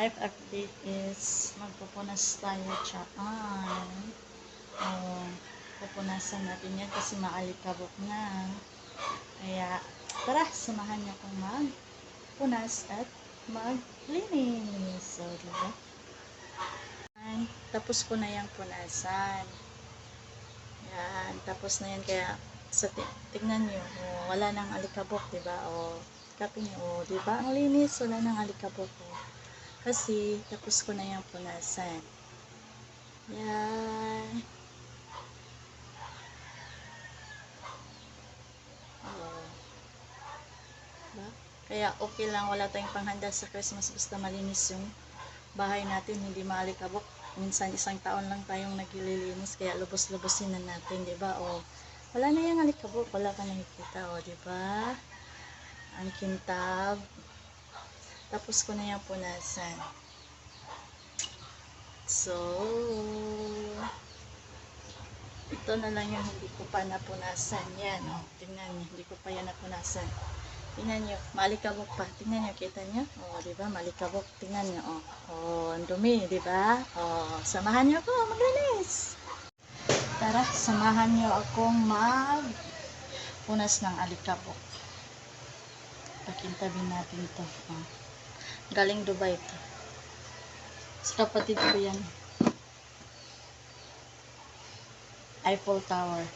life update is magpupunas tayo tsaan. Pupunasan natin yan kasi maalikabok na. Kaya tara, samahan niyo akong magpunas at maglinis. So, diba? Tapos ko na yung punasan. Yan, tapos na yan. Kaya tignan nyo, wala nang alikabok, diba? Kapin nyo, diba? Ang linis, wala nang alikabok. Kasi tapos ko na yung punasan. Yan. Diba? Kaya okay lang, wala tayong panghanda sa Christmas, basta malinis yung bahay natin, hindi maalikabok. Minsan isang taon lang tayong naglilinis, kaya lubos-lubosin na natin, diba? Wala na yung alikabok, wala ka nakikita, diba? Ang kintab. Tapos ko na yung punasan. So, ito na lang yung hindi ko pa napunasan. Yan, tingnan niyo, hindi ko pa yan napunasan. Tingnan niyo, malikabok pa. Tingnan niyo, kita niyo? Diba? Malikabok. Tingnan niyo, ang dumi, diba? Samahan niyo ako, maglinis. Tara, samahan niyo akong magpunas ng alikabok. Pakintabin natin ito. Galing Dubai ito. Sa kapatid ko yan. Eiffel Tower.